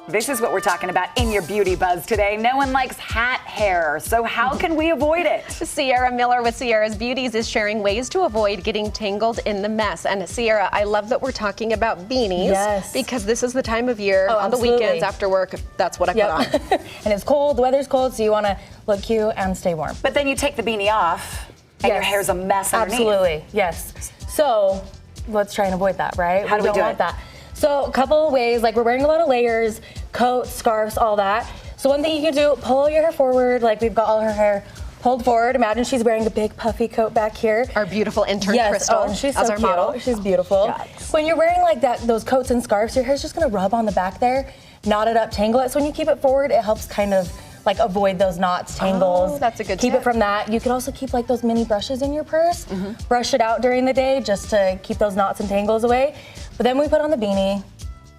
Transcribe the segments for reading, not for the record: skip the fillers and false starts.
This is what we're talking about in your beauty buzz today. No one likes hat hair, so how can we avoid it? Sierra Miller with Sierra's Beauties is sharing ways to avoid getting tangled in the mess. And Sierra, I love that we're talking about beanies. Yes. Because this is the time of year on absolutely. the weekends after work. That's what I put on. And it's cold, the weather's cold, so you want to look cute and stay warm. But then you take the beanie off, and your hair's a mess underneath. Absolutely, yes. So let's try and avoid that, right? How do we don't do want it? that. So a couple of ways, like we're wearing a lot of layers, coats, scarves, all that. So one thing you can do, pull your hair forward, like we've got all her hair pulled forward. Imagine she's wearing a big puffy coat back here. Our beautiful intern, yes. Crystal, Oh, she's as so our cute. model. She's beautiful. Yes. When you're wearing like that, those coats and scarves, your hair's just gonna rub on the back there, knot it up, tangle it. So when you keep it forward, it helps kind of like avoid those knots, tangles. Oh, that's a good Keep tip. it from that. You could also keep like those mini brushes in your purse. Brush it out during the day just to keep those knots and tangles away. But then we put on the beanie.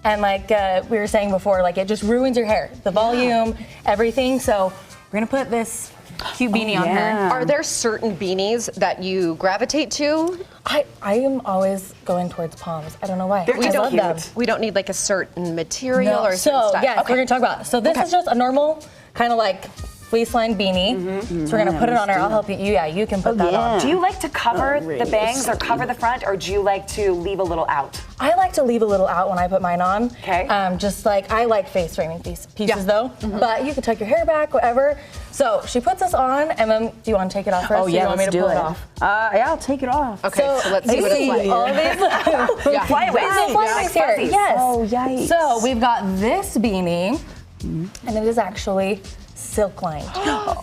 And like we were saying before, like it just ruins your hair, the volume, everything. So we're gonna put this cute beanie on her. Are there certain beanies that you gravitate to? I am always going towards palms. I don't know why. They're I just love cute. them. We don't need like a certain material or a certain So style. yes, Okay. we're gonna talk about it. So this is just a normal kind of like fleece line beanie. So we're gonna put it on her. I'll help you. Yeah, you can put that on. Do you like to cover the bangs or cover the front, or do you like to leave a little out? I like to leave a little out when I put mine on. Okay. Just like I like face framing pieces though, but you can tuck your hair back, whatever. So she puts this on, and then do you want to take it off first? Oh or yeah, you want me let's to do pull it. it off? Yeah, I'll take it off. Okay, so let's see you what it's see like. all of these Yeah. Flyaways. little flyaways here. fuzzies. Yes. Oh, yikes. So we've got this beanie, and it is actually silk lined.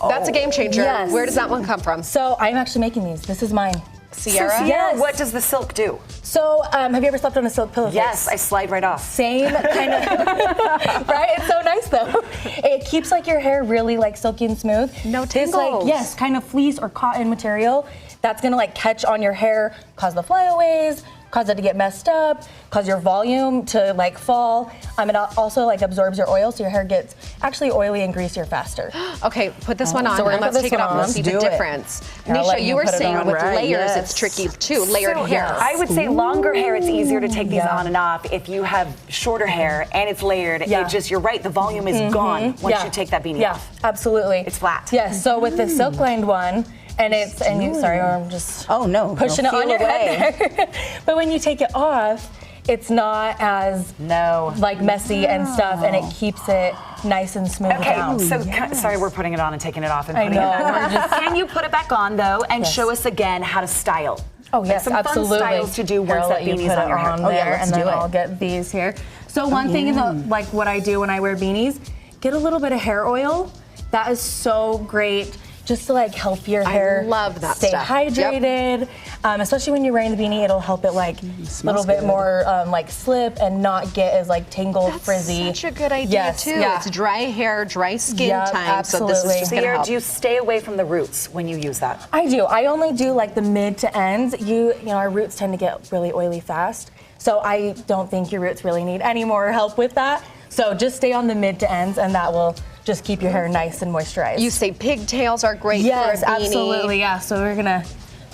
That's a game changer. Yes. Where does that one come from? So I'm actually making these. This is mine. Sierra? So, Sierra, Yes. what does the silk do? So have you ever slept on a silk pillowcase? Yes, I slide right off. Same kind of, right? It's so nice though. It keeps like your hair really like silky and smooth. No This like, tangles. yes, kind of fleece or cotton material that's gonna like catch on your hair, cause the flyaways, cause it to get messed up, cause your volume to like fall. It also like absorbs your oil, so your hair gets actually oily and greasier faster. Okay, put this one on So we're and gonna let's put take this it off one and on. see Let's the do it. difference. Here, I'll Nisha, let you you were put it saying on. with Right, layers, yes. it's tricky too, layered hair. I would say longer hair, it's easier to take these Yeah. on and off. If you have shorter hair and it's layered, Yeah. it just, you're right, the volume is gone once you take that beanie off. Absolutely. It's flat. Yes, so with the silk lined one, and it's, and you, sorry, I'm just Oh no, pushing no, it on feel your away. head there. But when you take it off, it's not as like messy and stuff, and it keeps it nice and smooth Okay, down. so sorry, we're putting it on and taking it off and I putting it know, back we're on. Can you put it back on though and Yes. show us again how to style? Oh Like yes, some absolutely. fun styles to do Here, once I'll that let you beanie's put on it your hair. on Oh, yeah, there, let's and then do it. I'll get these here. So one thing that like what I do when I wear beanies, get a little bit of hair oil. That is so great. Just to like help your hair love that stay stuff. hydrated, especially when you're wearing the beanie, it'll help it like a little bit more like slip and not get as like tangled, That's frizzy. such a good idea Yes, too. yeah. It's dry hair, dry skin Yeah, time, so this is absolutely. just gonna Sierra, help. do you stay away from the roots when you use that? I do. I only do like the mid to ends. You know, our roots tend to get really oily fast, so I don't think your roots really need any more help with that. So just stay on the mid to ends, and that will just keep your hair nice and moisturized. You say pigtails are great yes, for a beanie. absolutely. Yeah. So we're gonna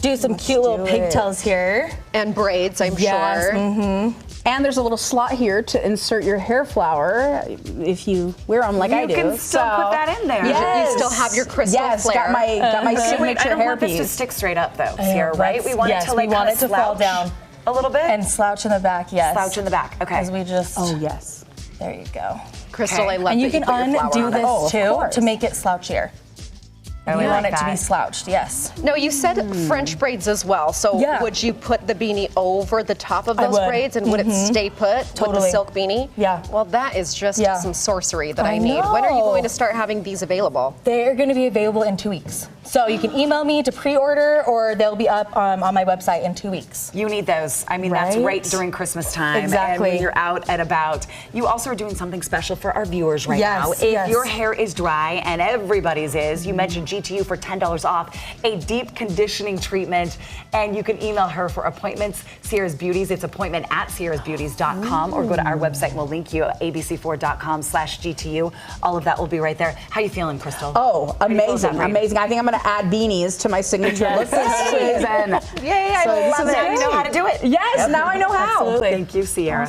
do some cute little pigtails here. And braids, I'm Yes, sure. And there's a little slot here to insert your hair flower if you wear them like I do. You can still put that in there. Yes. You still have your crystal yes, flare. got my Wait, signature I don't want this to hairpiece. stick straight up though, Sierra, right? let's- We want yes, it to like we want kinda it to fall slouch down. a little bit. And slouch in the back, yes. Slouch in the back, okay. As we just, Oh yes. there you go. Crystal, Okay. I love And you that can put your flower undo on this it. Oh, of too course. to make it slouchier. I We like want it to that. be slouched, yes. No, you said French braids as well. So Yeah. would you put the beanie over the top of I those would. braids and would it stay put with the Totally. silk beanie? Yeah. Well, that is just Yeah. some sorcery that I I need. When are you know. going to start having these available? They're going to be available in 2 weeks. So you can email me to pre-order, or they'll be up on my website in 2 weeks. You need those. I mean, that's Right? right during Christmas time. Exactly. And when you're out and about. You also are doing something special for our viewers right Yes, now. If yes. your hair is dry, and everybody's is, you mentioned GTU for $10 off, a deep conditioning treatment, and you can email her for appointments. Sierra's Beauties, it's appointment at sierrasbeauties.com, or go to our website, we'll link you at abc4.com/GTU. All of that will be right there. How you feeling, Crystal? Oh, How do you feel with that amazing, braid? amazing. I think I'm going to add beanies to my signature look this season. Yay, I love this is it. Now you know great. how to do it. Yes, now I know how. Absolutely. Thank you, Sierra.